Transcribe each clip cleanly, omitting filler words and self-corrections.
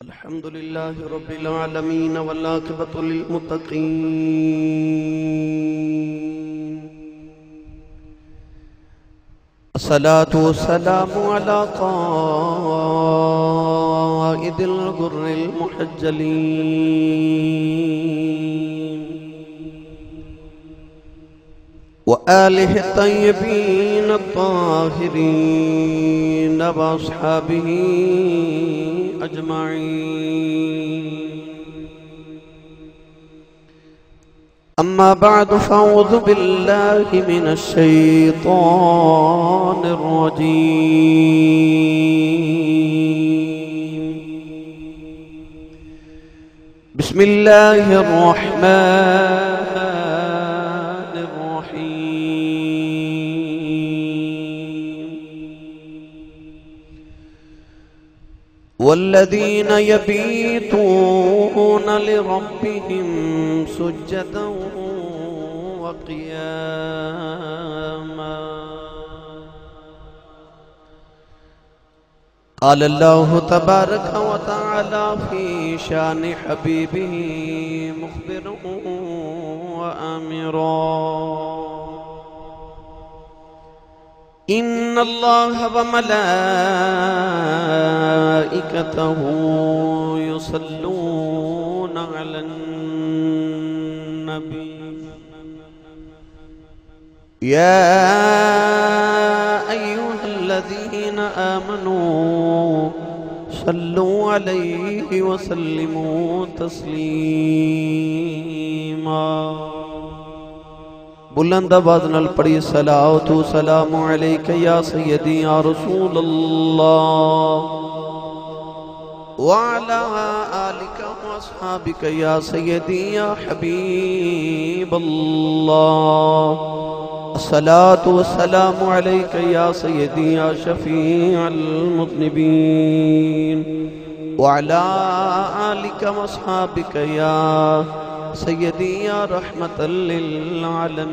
الحمد لله رب العالمين والعاقبة للمتقين الصلاة والسلام على قائد الغر المحجلين وآله الطيبين الطاهرين وأصحابه أجمعين. أما بعد فأعوذ بالله من الشيطان الرجيم. بسم الله الرحمن الرحيم. والذين يبيتون لربهم سجدا وقياما. قال الله تبارك وتعالى في شان حبيبه مخبرا وآمرا: إن الله وملائكته يصلون على النبي يا أيها الذين آمنوا صلوا عليه وسلموا تسليما. بلند آواز نال پڑھی صلوات و سلام علیک یا سیدی یا رسول اللہ وعلا آلک و اصحابک یا سیدی یا حبیب اللہ. الصلاة والسلام علیک یا سیدی یا شفیع المذنبین وعلا آلک و اصحابک یا سیدی یا رحمت للعالمین.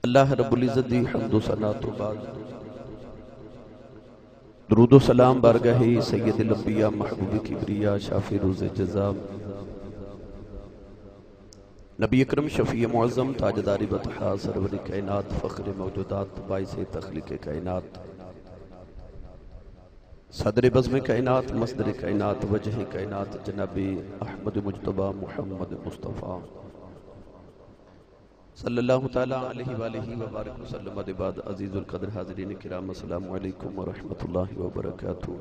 اللہ رب العزت دی حمد و ثنا تو بعد درود و سلام بارگاہ سید الانبیاء محبوب کبریا شافی روز جزا نبی اکرم شفیع معظم تاجدار بطحا سرور کائنات فخر موجودات باعث تخلیق کائنات صدر بزم کائنات مصدر کائنات وجہ کائنات جناب احمد مجتبی محمد مصطفیٰ صلی اللہ تعالیٰ علیہ وآلہ وبارک وسلم. بعد عزیز القدر حاضرین کرام السلام علیکم ورحمۃ اللہ وبرکاتہ.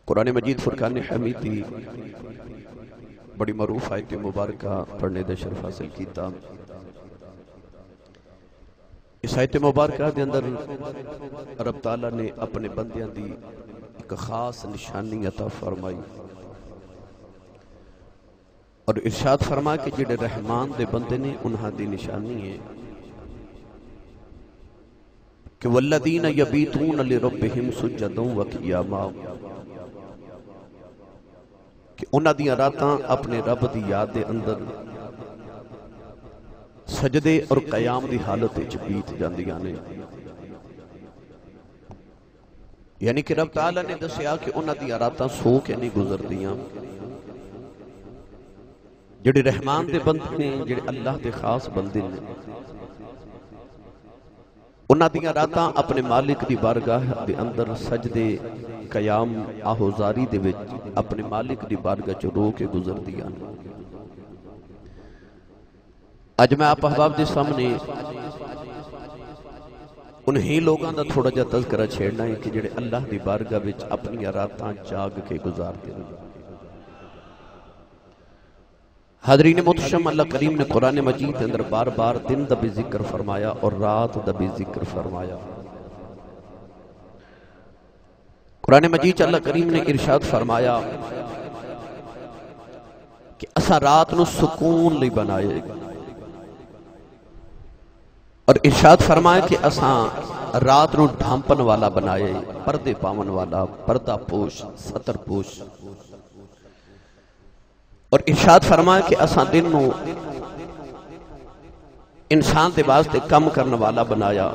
قرآن مجید فرقان حمیدی بڑی معروف آیت مبارکہ پڑھنے دے شرف حاصل کیتا. اس آیت مبارکہ دے اندر رب تعالیٰ نے اپنے بندیاں دی ایک خاص نشانی عطا فرمائی اور ارشاد فرمایا کہ جڑے رحمان دے بندے نے انہاں دی نشانی ہے کہ والذین یبیتون لربہم سجدا وقیاما، کہ انہاں دی راتاں اپنے رب دی یاد دے اندر سجدے اور قیام دی حالت وچ بیت جاندیاں نے. یعنی کہ رب تعالیٰ نے دسیا کہ انہاں دی راتاں سو کے نہیں گزردیاں. جڑے رحمان دے بندے نے، جڑے اللہ دے خاص بندے نے، انہاں دی راتاں اپنے مالک دی بارگاہ دے اندر سجدے قیام آہوزاری دے وچ اپنے مالک دی بارگاہ چ رو کے گزردیاں. اج میں آپ احباب دے سامنے انہی لوگاں دا تھوڑا جا تذکرہ چھیڑنا ہے کہ جڑے اللہ دی بارگاہ وچ اپنی راتاں جاگ کے گزارتے ہیں. حاضرین محترم، اللہ کریم نے قرآن مجید کے اندر بار بار دن دا بھی ذکر فرمایا اور رات دا بھی ذکر فرمایا. قرآن مجید اللہ کریم نے ارشاد فرمایا کہ اسا رات نو سکون لئی بنائے گا، اور ارشاد فرمایا کہ اساں رات نو ڈھانپن والا بنائے، پردے پاون والا، پردہ پوش، ستر پوش. اور ارشاد فرمایا کہ اساں دن نو انسان دے واسطے کم کرنے والا بنایا،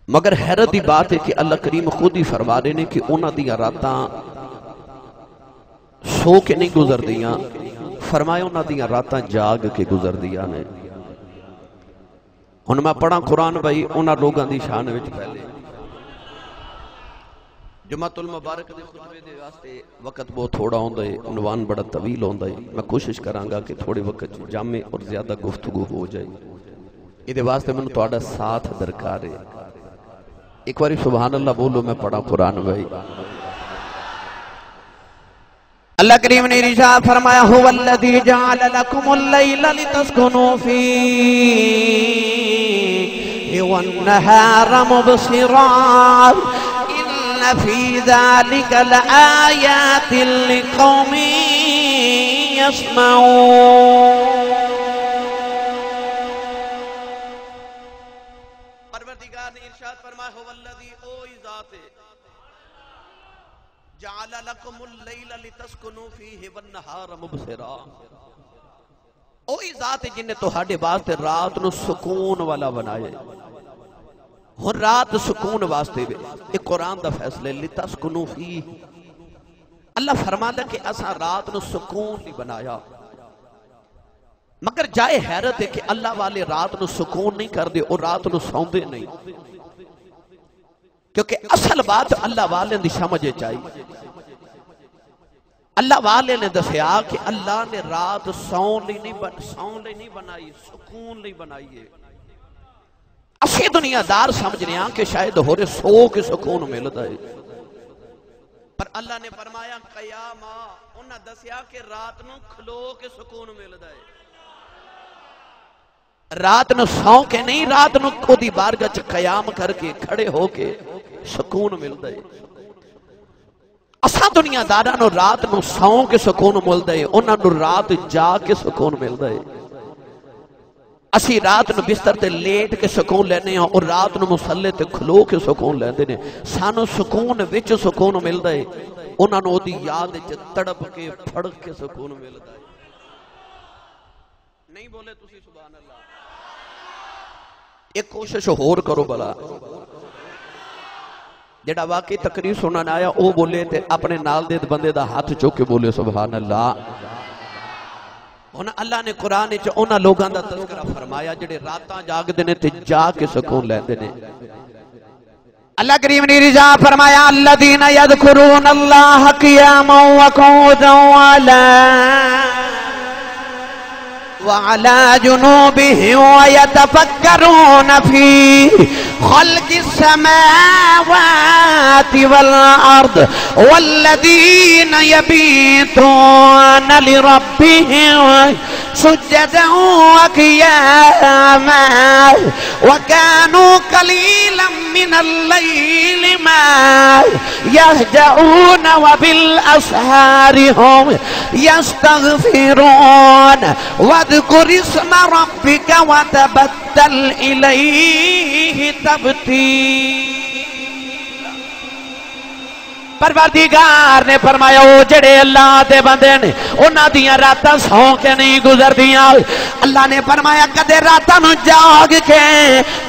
مگر حیرت دی بات ہے کہ اللہ کریم خود ہی فرما رہے نے کہ انہاں دیاں راتاں سو کے نہیں گزر دیاں، فرمایا انہاں دیاں راتاں جاگ کے گزر دیاں نے۔ ہن میں پڑھا قرآن بھائی انہاں لوگاں دی شان وچ پہلے جمعہ المبارک دے خطبے دے واسطے وقت بہت تھوڑا ہوندا ہے، عنوان بڑا طویل ہوندا ہے، میں کوشش کراں گا کہ تھوڑے وقت جامع اور زیادہ گفتگو ہو جائے، یہ واسطے میں تہاڈا ساتھ درکار ہے۔ ایک باری سبحان اللہ بولو، میں پڑھا قرآن بھائی۔ اللہ کریم نے ارشاد فرمایا هو الذی جعل لكم الليل لتسكنوا فيه والنهار مبصرا ان في ذلك لآيات لقوم يسمعون۔ پروردگار نے ارشاد فرمایا هو الذی اوہی ذات ہے جعل لکم اللیل لتسکنوا فیہ والنہار مبصرا، اوہی ذات ہے جن نے تہاڈے واسطے رات نو سکون والا بنایا۔ ہن رات سکون واسطے یہ قرآن دا فیصلہ لتسکنوا فیہ، اللہ فرماتا کہ اساں رات نو سکون نہیں بنایا، مگر جائے حیرت ہے کہ اللہ والے رات نو سکون نہیں کر دے اور رات نو سوندے نہیں، کیونکہ اصل بات اللہ والے دی سمجھے چاہیے۔ اللہ والے نے دسیا کہ اللہ نے رات سون لئی نہیں بنائی، سکون لئی بنائی ہے۔ اسی دنیا دار سمجھ رہے ہیں کہ شاید ہو رہے سو کے سکون ملتا ہے، پر اللہ نے فرمایا قیامہ انہاں دسیا کہ رات نو کھلو کے سکون ملتا ہے، رات نو سو کے نہیں، رات نو خودی بارگاہ چ قیام کر کے کھڑے ہو کے سکون ملتا ہے۔ اساں دنیا داراں نو رات نو سو کے سکون ملتا ہے، انہاں نو رات جا کے سکون ملتا ہے۔ اسی رات نو بستر تے لیٹ کے سکون لینے ہیں اور رات نو مصلے تے کھلو کے سکون لیندے نے، سانو سکون وچ سکون ملتا ہے، انہاں نو دی یاد وچ تڑپ کے پھڑک کے سکون ملتا ہے۔ نہیں بولے تسی سبحان اللہ؟ ایک کوشش ہور کرو بلا، جڑا واقعی تقریر سنن آیا او بولے تے اپنے نال دے بندے دا ہاتھ چوک کے بولے سبحان اللہ۔ ہن اللہ نے قرآن وچ انہاں لوگاں دا تذکرہ فرمایا جڑے راتاں جاگدے نے تے جا کے سکون لیندے نے۔ اللہ کریم نے ارشاد فرمایا الذین یذکرون اللہ قیاما وقعودا وعلى جنوبهم ويتفكرون في خلق السماوات والأرض والذين يبيتون لربهم سجدا وقياما وكانوا قليلا من الليل ما يهجعون وبالأسحار هم يستغفرون واذكر اسم ربك وتبتل إليه تبتيلا۔ پروردگار نے فرمایا او جڑے اللہ دے بندے نے انہاں دیاں راتاں سو کے نہیں گزردیاں۔ اللہ نے فرمایا کدے راتاں نو جاگ کے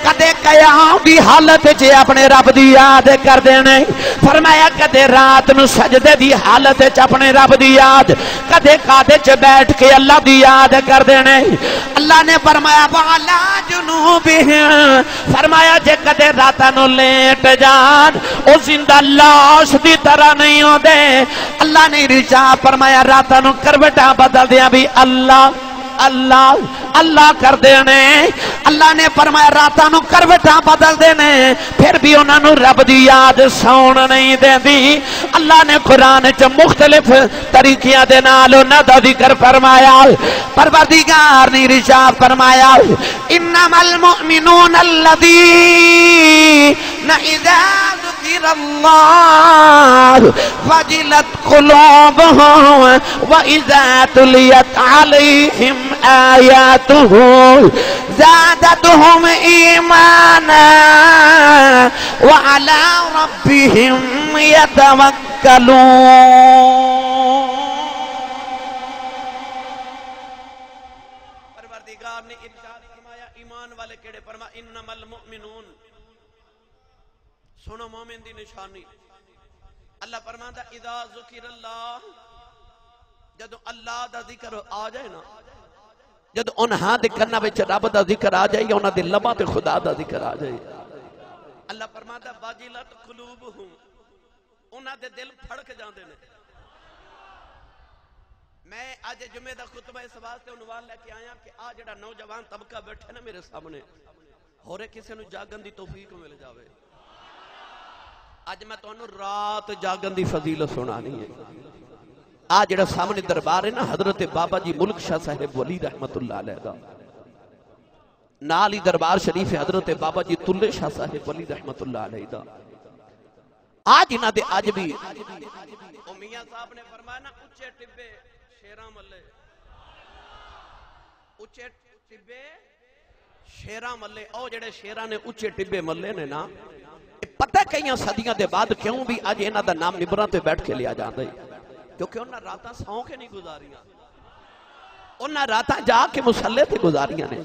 کدے قیام دی حالت وچ اپنے رب دی یاد کردے نے، فرمایا کدے رات نو سجدے دی حالت وچ اپنے رب دی یاد، کدے قعدے وچ بیٹھ کے اللہ دی یاد کردے نے۔ اللہ نے فرمایا وعلی جنوبہم، فرمایا جے کدے راتاں نو لیٹ جان او زندہ لاش دی طرح نہیں ہو دے۔ اللہ نے ارشاد فرمایا راتاں نو کروٹاں بدل دیاں بھی اللہ اللہ اللہ کر دینے۔ اللہ نے فرمایا راتاں نو کروٹاں بدل دینے، پھر بھی انہاں نو رب دی یاد سون نہیں دیندی۔ اللہ نے قرآن چ مختلف طریقیاں دے نال انہاں دا ذکر فرمایا۔ پروردگار نے ارشاد فرمایا انما المؤمنون الذین اذا ذکر اللہ وجلت قلوبهم واذا تلیت علیہم آیاتہ زادتهم ایمانا وعلی ربهم یتوکلون۔ پروردگار نے ارشاد فرمایا ایمان والے کیڑے، فرمایا انما المؤمنون، سنو مومن دی نشانی اللہ فرماندا اذا ذکر اللہ جدو اللہ دا ذکر آ جائے نا جدو انہاں دے کنا وچ رب دا ذکر آ جائے یا انہاں دے لباں تے خدا دا ذکر آ جائے اللہ فرماندا واجلت قلوبہم انہاں دے دل پھڑک جاندے نے میں آج جمعہ دا خطبہ اس واسطے عنوان لے کے آیا کہ آج جڑا نوجوان طبقہ بیٹھے نا میرے سامنے ہورے کسے نو جاگن دی توفیق مل جاوے آج میں تو انہوں رات جاگن دی فضیلت سنانی ہے آج جڑا سامنے دربار ہے نا حضرت بابا جی ملک شاہ صاحب ولی رحمت اللہ علیہ دا نالی دربار شریف حضرت بابا جی تلے شاہ صاحب ولی رحمت اللہ علیہ دا آج انہاں دے آج بھی میاں صاحب نے فرمایا نا اچھے ٹبے شیراں ملے اچھے ٹبے شیراں ملے او جڑے شیراں نے اچھے ٹبے ملے نے نا پتہ کئیاں صدیاں دے بعد کیوں بھی آج انہاں دا نام نبراں تے بیٹھ کے لیا جاندے کیونکہ انہاں راتاں ساؤں کے نہیں گزاریاں انہاں راتاں جا کے مسلح تے گزاریاں نے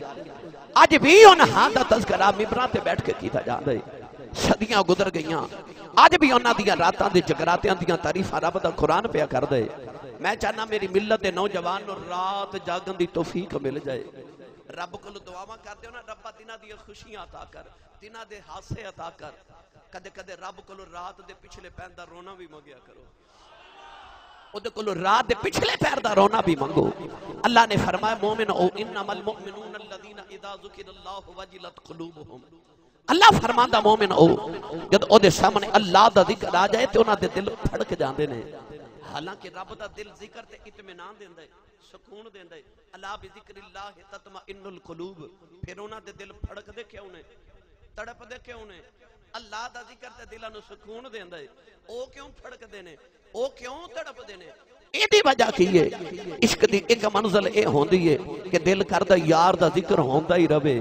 آج بھی انہاں دا تذکرہ نبراں تے بیٹھ کے کیتا جاندے صدیاں گزر گئیاں آج بھی انہاں دیاں راتاں دے جگراتیاں دیاں تعریفاں رب دا قرآن پیا کر دے میں چاہنا میری ملت دے نوجوان اور رات جاگن دی توفیق مل جائے رب کو دعاواں کر دے نا ربا دینا دی خوشیاں عطا کر دینا دے حادثے عطا کر کدے کدے رب کو رات دے پچھلے پیر دا رونا بھی منگیا کرو اودے کو رات دے پچھلے پیر دا رونا بھی منگو اللہ نے فرمایا مومن او انما المؤمنون الذين اذا ذکر اللہ وجلت قلوبهم اللہ فرماندا مومن او جد او دے سامنے اللہ دا ذکر آ جائے تے انہاں دے دل پھڑک جاندے نے حالانکہ رب دا دل ذکر تے اطمینان دیندا ہے سکون دیندا ہے الا بذکر اللہ تطمئن القلوب پھر انہاں دے دل پھڑک دے کیوں نے تڑپ دے کیوں نے اللہ دا ذکر تے دلاں نوں سکون دیندا ہے او کیوں پھڑک دے نے او کیوں تڑپ دے نے ایدی وجہ کی ہے عشق دی ایک منزل اے ہوندی ہے کہ دل کردا یار دا ذکر ہوندا ہی رہے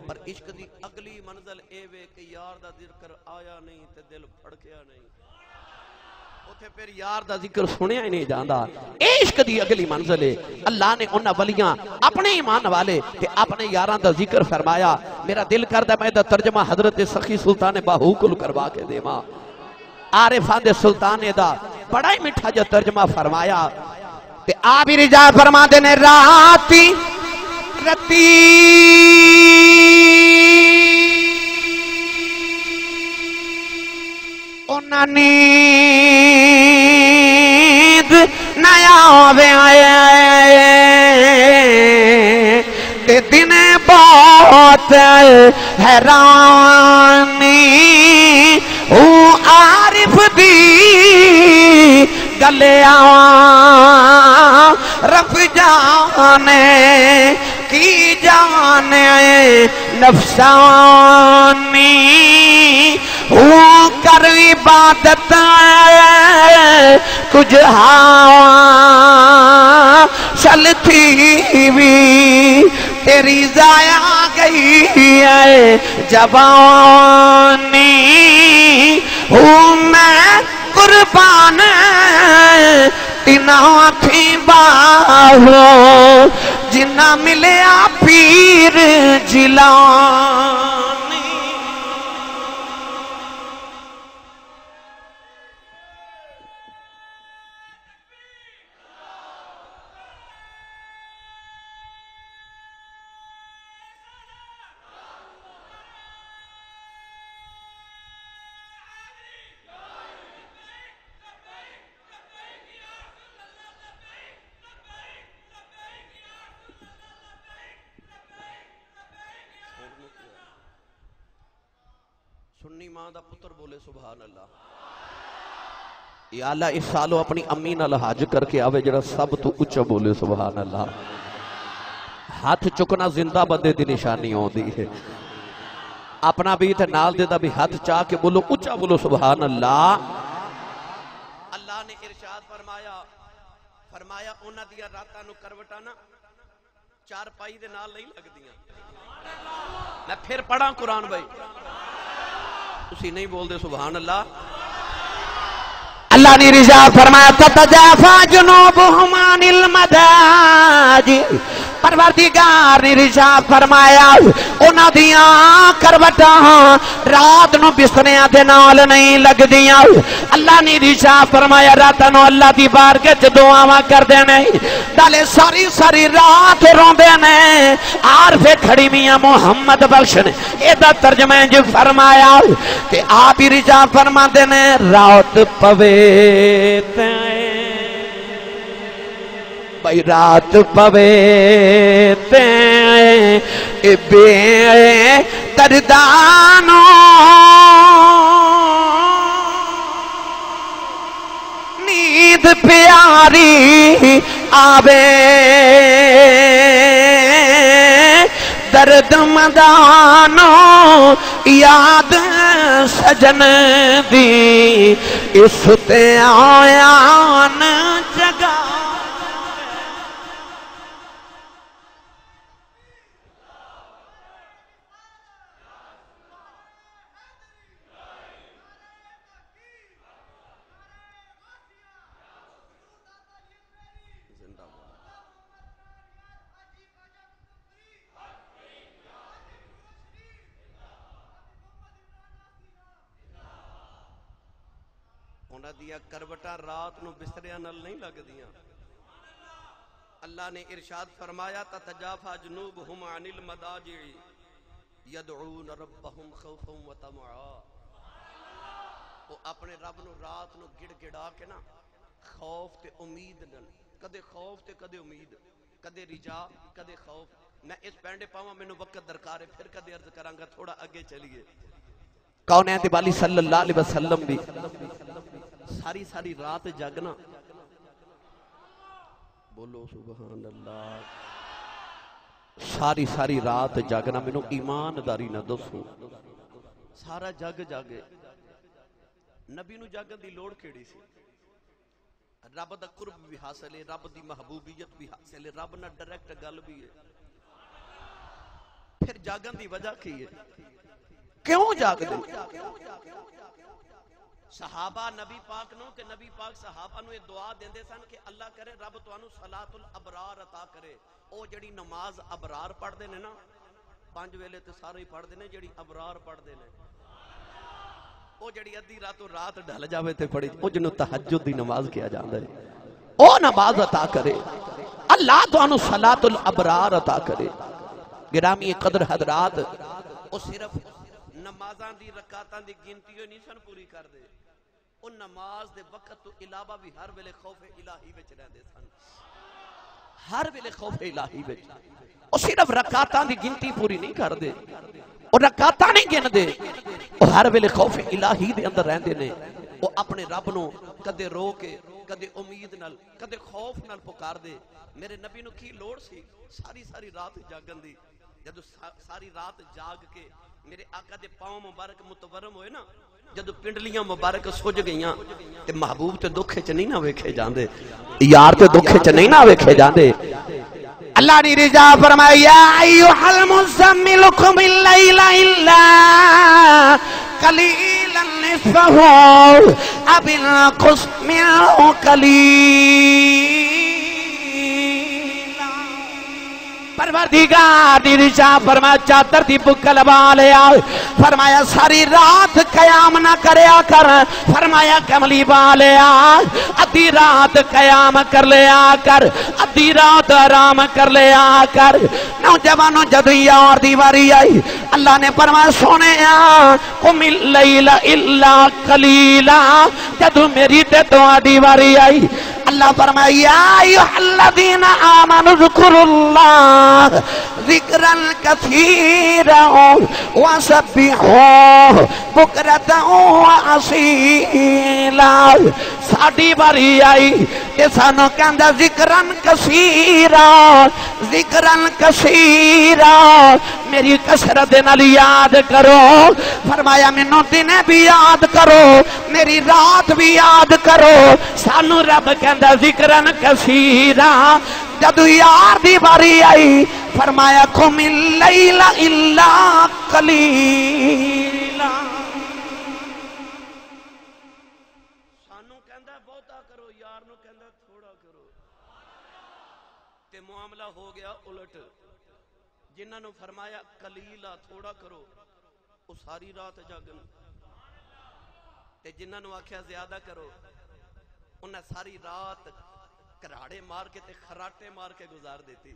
پر عشق دی اگلی منزل اے وے کہ یار دا ذکر آیا نہیں تے دل پھڑکیا نہیں اوتھے پھر یار دا ذکر سنیا ہی نہیں جاندا اے عشق دی اگلی منزل ہے اللہ نے انہاں ولیاں اپنے ایمان والے تے اپنے یاراں دا ذکر فرمایا میرا دل کردا میں دا ترجمہ حضرت سخی سلطان باہو کل کروا کے دیواں عارفان دے سلطان دا بڑا ہی میٹھا جو ترجمہ فرمایا تے آپ ہی رجا فرما دینے راتی رتی انہاں نیند نیا وے آئے تے دن بہت حیرانی عارف دی گلے آواں رب جانے کی جانے نفسانی کر عبادت کچھ ہاں چلتی بھی تیری ضائع گئی ہے جوانی ہوں میں قربان تینا تھی باہو جنہ ملیا پیر جیلانی سنی ماں دا پتر بولے سبحان اللہ یا اللہ اس سالو اپنی امی نال حج کر کے آوے جڑا سب تو اچھا بولے سبحان اللہ ہاتھ چکنا زندہ بندے دی نشانی ہوندی ہے اپنا بھی تے نال دے دا بھی ہاتھ چاہ کے بولو اچھا بولو سبحان اللہ اللہ نے ارشاد فرمایا انہاں دیا راتاں نو کروٹانا چار پائی دے نال نہیں لگ دیاں میں پھر پڑھاں قرآن بھائی اسی نہیں بول دے سبحان اللہ اللہ نے رضا فرمایا تتجافا جنوبہم عن المضاجع پروردگار نے ارشاد فرمایا انہاں دیاں کروٹاں رات نو بستریاں دے نال نہیں لگدیاں اللہ نے ارشاد فرمایا رات نو اللہ دی بارگاہ وچ دعاواں کردے نے دالے ساری ساری رات روندے نے عارف کھڑی میاں محمد بخش نے اے دا ترجمہ جو فرمایا تے آپ ارشاد فرماندے نے رات پوے تے بھائی رات پوے تے بے دردانو نیند پیاری آوے درد مدانو یاد سجن دی اس تے آیان جگہ انہاں دیا کروٹاں رات نو بستریاں نال نہیں لگ دیاں اللہ نے ارشاد فرمایا تتجافا جنوبہم عن المضاجع یدعون ربہم خوفا وطمعا وہ اپنے رب نو رات نو گڑ گڑا کے نا خوف تے امید نال کدے خوف تے کدے امید کدے رجا کدے خوف میں اس پینڈے پاواں مینوں وقت درکار ہے پھر کدے عرض کراں گا تھوڑا اگے چلیے کونین دی والی صلی اللہ علیہ وسلم بھی ساری ساری رات جاگنا بولو سبحان اللہ ساری ساری رات جاگنا مینوں ایمانداری نہ دسو سارا جگ جاگے نبی نو جاگن دی لوڑ کیڑی سی رب دا قرب بھی حاصل ہے رب دی محبوبیت بھی حاصل ہے رب نہ ڈائریکٹ گل بھی ہے پھر جاگن دی وجہ کی ہے کیوں جاگ دے صحابہ نبی پاک نو کہ نبی پاک صحابہ نو یہ دعا دیندے سن کہ اللہ کرے رب توانو صلاۃ الابرار عطا کرے او جڑی نماز ابرار پڑھ دے نے نا 5 ویلے تے سارے ہی پڑھ دے نے جڑی ابرار پڑھ دے نے او جڑی ادھی راتوں رات ڈھل جاوے تے پڑھی او جنوں تہجد دی نماز کیا جاندا ہے او نماز عطا کرے اللہ توانو صلاۃ الابرار عطا کرے گرامی قدر حضرات او صرف نمازاں دی رکعتاں دی گنتی نہیں سن پوری کر دے او نماز دے وقت تو علاوہ بھی ہر ویلے خوف الہی وچ رہندے سن ہر ویلے خوف الہی وچ او صرف رکعتاں دی گنتی پوری نہیں کر دے او رکعتاں نہیں گن دے او ہر ویلے خوف الہی دے اندر رہندے نے او اپنے رب نو کدے رو کے کدے امید نال کدے خوف نال پکار دے میرے نبی نو کی لوڑ سی ساری ساری رات جاگن دی جدو ساری رات جاگ کے میرے آقا دے پاؤں مبارک متورم ہوئے نا جدو پنڈلیاں مبارک سوج گئیاں تے محبوب تے دکھے چ نہیں نہ ویکھے جاندے یار تے دکھے چ نہیں نہ ویکھے جاندے اللہ نے رضا فرمایا یا ایھا المزمل قم اللیل الا قلیلا نصفہ او انقص منہ قلیلا پروردگار نے ارشاد فرمایا چادر دی بکل والیا فرمایا ساری رات قیام نہ کریا کر فرمایا کملی والیا ادھی رات قیام کر لیا کر ادھی رات آرام کر لیا کر نوجوانوں جدو یار دی واری آئی اللہ نے فرمایا سونے قم اللیل الا قلیلا جدو میری تے دعا دی واری آئی اللہ فرمایا یا ایھا الذین آمنوا اذکروا اللہ ذکرا کثیرا وسبحوہ بکرۃ واصیلا ساڈی باری آئی کہ سانو کہندا ذکرا کثیرا ذکرا کثیرا میری کثرت نال یاد کرو فرمایا مینوں دن بھی یاد کرو میری رات بھی یاد کرو سانو رب کہندا ذکرا کثیرا جدو یار دی باری آئی فرمایا قم اللیل الا قلیلا سانو کہندا بہتا کرو یار نو کہندا تھوڑا کرو تے معاملہ ہو گیا الٹ. جنہاں نو فرمایا قلیلا تھوڑا کرو وہ ساری رات جاگن، تے جنہاں نو آکھیا زیادہ کرو انہیں ساری رات کراڑے مار کے تے خراٹے مار کے گزار دیتی.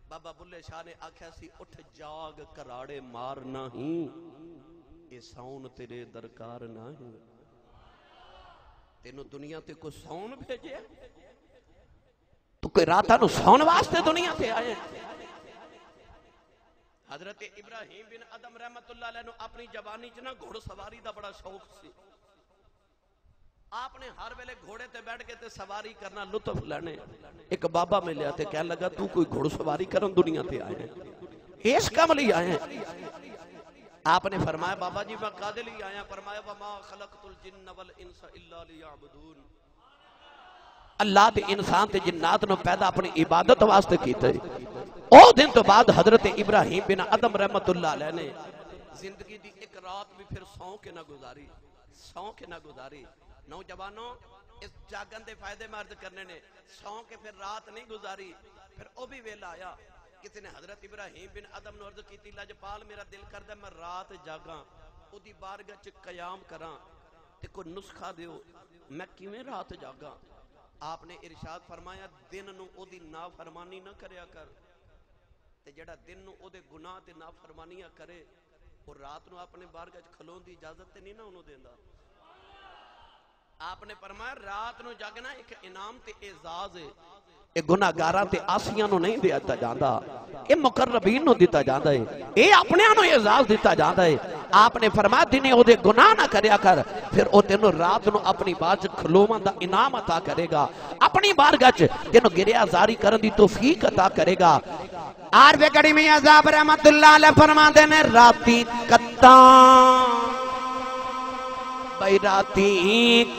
بابا بلے شاہ نے آکھیا سی اٹھ جاگ کراڑے مارنا ہی اے سون تیرے درکار نہ ہی. تینوں دنیا تے کو سون بھیجے تو کوئی راتاں نو سون واسطے دنیا تے آئے. حضرت ابراہیم بن ادم رحمت اللہ علیہ نے اپنی جوانی چ نا گھوڑ سواری دا بڑا شوق سی. آپ نے ہر ویلے گھوڑے تے بیٹھ کے تے سواری کرنا لطف لینے. ایک بابا ملیا تے کہنے لگا تو کوئی گھوڑ سواری کرن دنیا تے آئے ہیں اس کام لئی آئے ہیں؟ آپ نے فرمایا بابا جی میں قادر لئی آیا. فرمایا وما خلقت الجن والانس الا لیعبدون. اللہ تے انسان تے جنات نو پیدا اپنی عبادت واسطے کیتے. او دن تو بعد حضرت ابراہیم بن ادم رحمت اللہ علیہ نے زندگی دی ایک رات بھی پھر سو کے نہ گزاری. سو کے نہ گزاری. نوجوانوں اس جاگن دے فائدے مرد کرنے نے سو کے پھر رات نہیں گزاری. پھر او بھی ویلا آیا. کسی نے حضرت ابراہیم بن ادم نے عرض کی تھی لاجپال میرا دل کردہ میں رات جاگاں او دی بارگاہ چ قیام کراں تے کوئی نسخہ دیو میں کیویں رات جاگاں. آپ نے ارشاد فرمایا دن نو او دی نافرمانی نہ کریا کر تے جڑا دن نو او دے گناہ تے نافرمانیاں کرے وہ رات نو اپنے بارگاہ چ کھلون دی اجازت تے نہیں نہ انہوں دیندا. آپ نے فرمایا رات نو جاگنا ایک انعام تے اعزاز ہے. اے گناہگاراں تے آسیاں نو نہیں دیتا جاندا اے مقربین نو دیتا جاندا ہے. اے اپنے نو اعزاز دیتا جاندا ہے. آپ نے فرمایا دنے او دے گناہ نہ کریا کر پھر او تینو رات نو اپنی بارگاہ چ کھلوون دا انعام عطا کرے گا. اپنی بارگاہ چ تینو گریا زاری کرن دی توفیق عطا کرے گا. عارف کڑی میاں صاحب رحمت اللہ علیہ فرماتے ہیں راتی کتاں بھائی راتی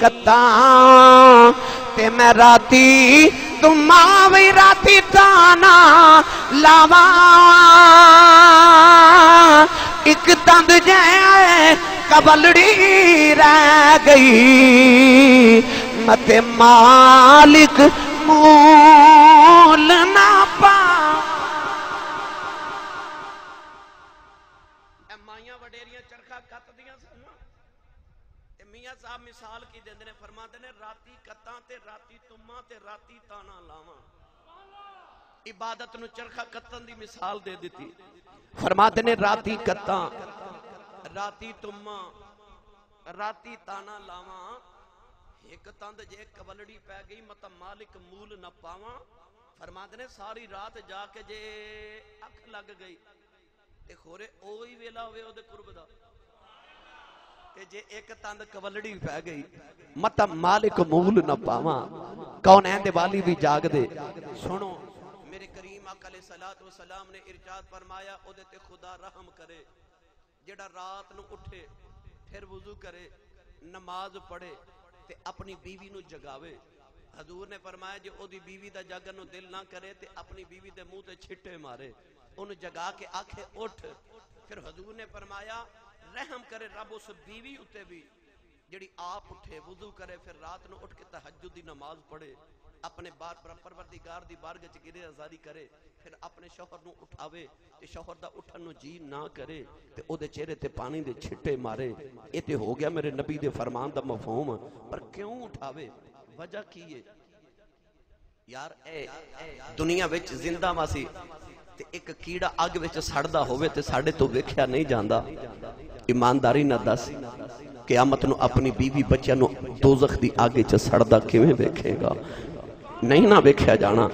کتاں تے میں راتی تمہاں وی راتی تانا لاواں ایک تند جائے کبلڑی رہ گئی مت مالک مول نہ پا. صاحب مثال کی دیندے نے فرماتے نے راتی کتاں تے راتی تماں تے راتی تانا لاواں. عبادت نو چرخا کتن دی مثال دے دیتی. فرماتے نے راتی کتاں راتی تماں راتی تانا لاواں ایک تند جے کولڑی پہ گئی مت مالک مول نہ پاواں. فرماتے نے ساری رات جا کے جے اکھ لگ گئی تے خورے اوہی ویلا ہوئے او دے قرب دا جے ایک تند کولڑی پہ گئی مت مالک مول نہ پاواں. کون ایندے والی بھی جاگ دے. سنو میرے کریم آقا علیہ السلام نے ارشاد فرمایا او دے تے خدا رحم کرے جڑا رات نو اٹھے پھر وضو کرے نماز پڑھے تے اپنی بیوی نو جگاوے. حضور نے فرمایا جے او دی بیوی دا جاگن نو دل نہ کرے تے اپنی بیوی دے منہ تے چھٹے مارے انہوں جگا کے آکھے اٹھ. پھر حضور نے فرمایا رحم کرے رب اس بیوی اتے بھی جڑی آپ اٹھے وضو کرے پھر رات نو اٹھ کے تہجد دی نماز پڑھے اپنے پروردگار دی بارگاہ چ گرے آزاری کرے پھر اپنے شوہر نو اٹھاوے تے شوہر دا اٹھن نو جی نہ کرے تے او دے چہرے تے پانی دے چھٹے مارے. اے تے ہو گیا میرے نبی دے فرمان دا مفہوم. پر کیوں اٹھاوے وجہ کی ہے یار؟ اے دنیا وچ زندہ ماسی تے ایک کیڑا اگ وچ سڑدا ہوے تے ساڈے تو ویکھیا نہیں جاندا. ایمانداری نہ دس قیامت نو اپنی بیوی بچیاں نو دوزخ دی آگے چ سڑدا کیویں ویکھے گا؟ نہیں نہ ویکھیا جانا.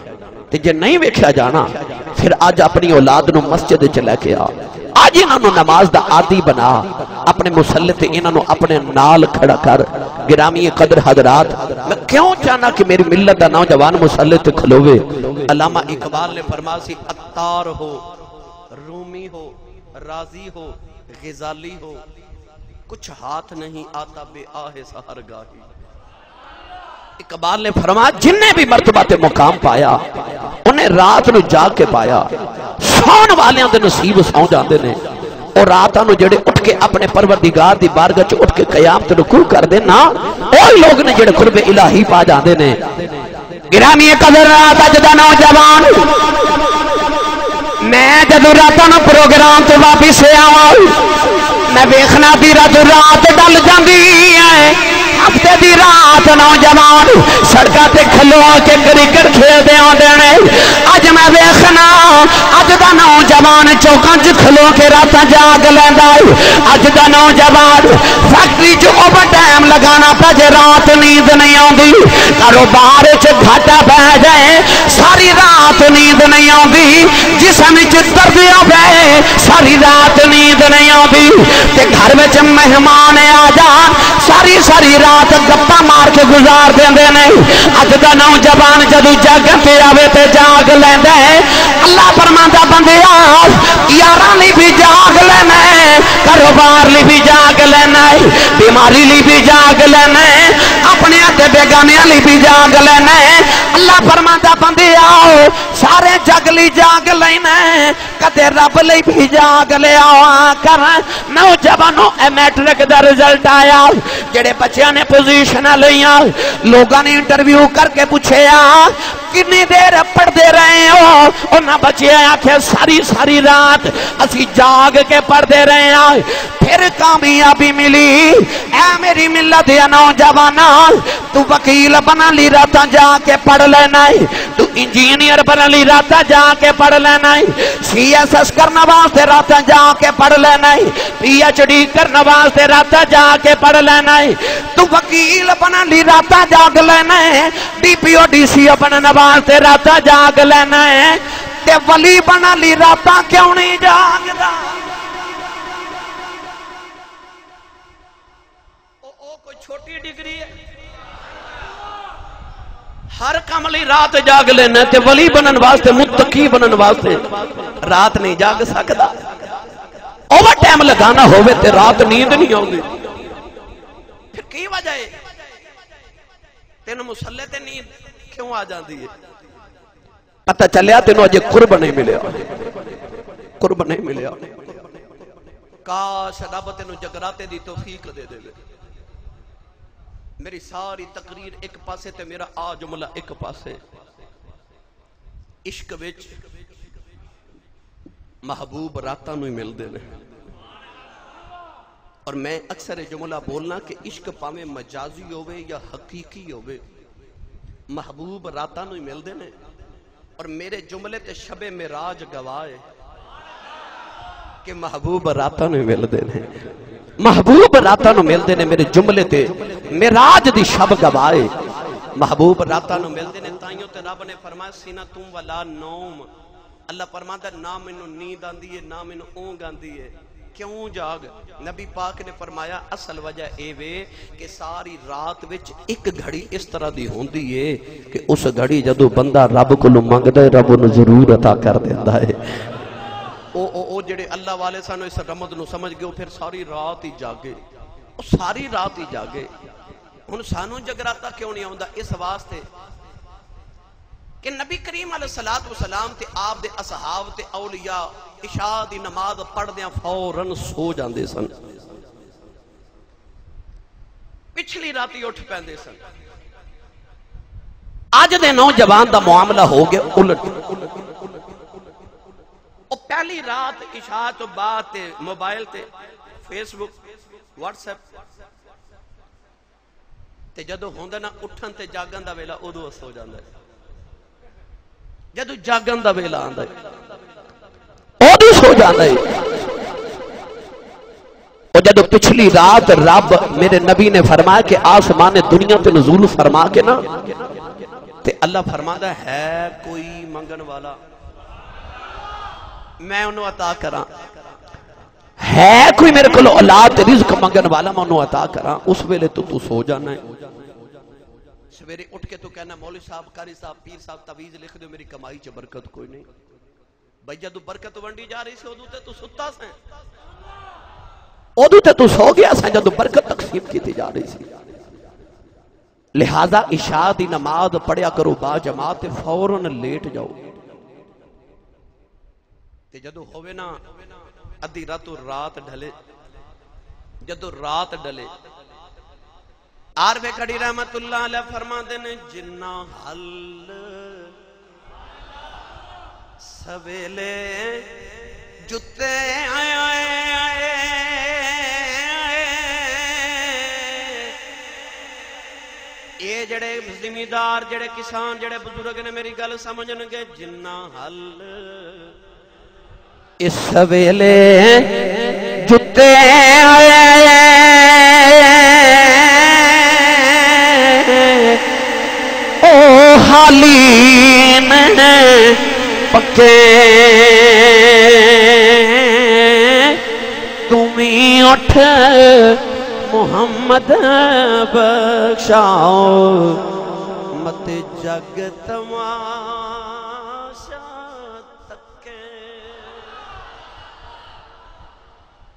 تے جے نہیں ویکھیا جانا پھر اج اپنی اولاد نو مسجد وچ لے کے آ. اج انہاں نو نماز دا عادی بنا. اپنے مصلی تے انہاں نو اپنے نال کھڑا کر. گرامی قدر حضرات میں کیوں چاہنا کہ میری ملت دا نوجوان مصلی تے کھلوے. علامہ اقبال نے فرمایا سی عطار ہو رومی ہو رازی ہو غزالی ہو کچھ ہاتھ نہیں آتا بے آہ سحر گاہی. اقبال نے فرمایا جن نے بھی مرتبہ تے مقام پایا انہیں رات نو جاگ کے پایا. سون والیاں دے نصیب سو جاندے نے اور راتاں نو جڑے اٹھ کے اپنے پروردگار دی بارگاہ چ اٹھ کے قیام تے رکوع کر دے نا اوہی لوگ نے جڑے قرب الہی پا جاندے نے. گرامی قدر اج دا نوجوان میں جدو راتاں نو پروگرام تو واپس آواں میں ویکھنا بھی رات ڈل جاندی ہے ہفتے دی رات نوجوان سڑکاں تے کھلو کے کرکٹ کھیلدے آندے نے اج میں ویکھنا اج دا نوجوان چوکاں چ کھلو کے راتاں جاگ لیندا ہے اج دا نوجوان فیکٹری چ اوور ٹائم لگانا پہ جے رات نیند نہیں آندی کاروبار چ گھاٹا پہ جائے ساری رات نیند نہیں آندی جسم چ درد ہوے ساری رات نیند نہیں آندی تے گھر وچ مہمان آ جان ساری رات گپا مار کے گزار دیندے نے اج دا نوجوان جدو جاگن تے آوے تے جاگ لیندا ہے اللہ فرماندا بندیا یاراں لئی بھی جاگ لینا ہے کاروبار لئی بھی جاگ لینا ہے بیماری لئی بھی جاگ لینا ہے اپنے تے بیگانیاں لئی بھی جاگ لینا ہے اللہ فرماندا بندیا سارے جگ لئی جاگ لینا ہے کدے رب لئی بھی جاگ لیا کر نوجوانوں اے میٹرک دا رزلٹ آیا جڑے بچیاں نے پوزیشن لیاں لوگاں نے انٹرویو کر کے پوچھے کتنی دیر پڑھتے رہے ہو انہاں بچے آکھے ساری رات اسی جاگ کے پڑھتے رہے ہیں پھر کامیابی ملی اے میری ملت یا نوجوانا تو وکیل بنا لی راتا جا کے پڑھ لینا ہے تو انجینئر بنا لی راتا جا کے پڑھ لینا ہے سی ایس ایس کرنا واسطے راتا جا کے پڑھ لینا ہے پی ایچ ڈی کرنا واسطے راتا جا کے پڑھ لینا ہے تو وکیل بنا لی راتا جاگ لینا ہے D P O D C او بننا واسطے راتا جاگ لینا ہے تے ولی بنا لی راتا کیوں نہیں جاگدا کوئی چھوٹی ڈگری ہے ہر کام لی رات جاگ لینا تے ولی بنن واسطے متقی بنن واسطے رات نہیں جاگ سکدا اوور ٹائم لگانا ہوئے تے رات نیند نہیں ہوگی پھر کی وجہ ہے تینوں مسلح تے نیند کیوں آ جاندی ہے پتہ چلیا تینوں اجے قرب نہیں ملیا کاش رب تینوں جگراتے دی توفیق دے دے میری ساری تقریر ایک پاسے تے میرا آ جملہ ایک پاسے عشق وچ محبوب راتاں نوں مل دے نے اور میں اکثر جملہ بولنا کہ عشق پاویں مجازی ہوئے یا حقیقی ہوئے محبوب راتاں نوں مل دے نے اور میرے جملے تے شب معراج گواہ کہ محبوب راتاں نوں مل دے نے محبوب راتاں نوں مل دے نے میرے جملے تے معراج دی شب گواہ محبوب راتاں نوں مل دے نے تائیوں تے رب نے فرمایا سینہ تم ولا نوم اللہ فرماتا نہ مینوں نیند آندی ہے نہ مینوں اونگ آندی ہے کیوں جاگ نبی پاک نے فرمایا اصل وجہ اے وے کہ ساری رات وچ ایک گھڑی اس طرح دی ہوندی ہے کہ اس گھڑی جدو بندہ رب کولوں منگدا ہے رب انہوں ضرور عطا کر دیندا ہے او جڑے اللہ والے سانو اس رمض نو سمجھ گئے پھر ساری رات ہی جاگے ساری رات ہی جاگے ہن سانو جگراتا کیوں نہیں آوندا اس واسطے کہ نبی کریم علیہ السلام تے آپ دے اصحاب تے اولیاء عشاء دی نماز پڑھ دیاں فوراً سو جاندے سن پچھلی راتی اٹھ پیندے سن آج دے نوجوان دا معاملہ ہو گیا الٹ او پہلی رات عشاء تو بعد تے موبائل تے فیس بک واٹس ایپ تے جدو ہوندے نا اٹھن تے جاگن دا ویلا ادو سو جاندا ہے جدو جاگن دا ویلا آندا ہے ادو سو جاندا ہے اور جدو پچھلی رات رب میرے نبی نے فرمایا کہ آسمان دنیا تے نزول فرما کے نا تے اللہ فرماتا ہے کوئی منگن والا میں انہوں عطا کراں ہے کوئی میرے کو اولاد رزق منگن والا میں انہوں عطا کراں اس ویلے تو سو جانا ہے سویرے اٹھ کے تو کہنا مولوی صاحب قاری صاحب پیر صاحب تعویذ لکھ دو میری کمائی چ برکت کوئی نہیں بھائی جدو برکت ونڈی جا رہی سی ادو تے تو ستا سیں ادو تے تو سو گیا سیں جدو برکت تقسیم کی جا رہی سی لہذا عشاء دی نماز پڑھیا کرو با جماعت فوراً لیٹ جاؤ تے جدو ہوئے نا ادھی رات ڈھلے جدو رات ڈلے عارف کھڑی رحمت اللہ علیہ فرماتے نے جنہ حل سویلے جتے یہ جڑے زمیندار جڑے کسان جڑے بزرگ نے میری گل سمجھن گے جنہ حل اس ویلے جتے او حالین پکے تمہیں اٹھ محمد بخشاؤ مت جگ تماشا تکے.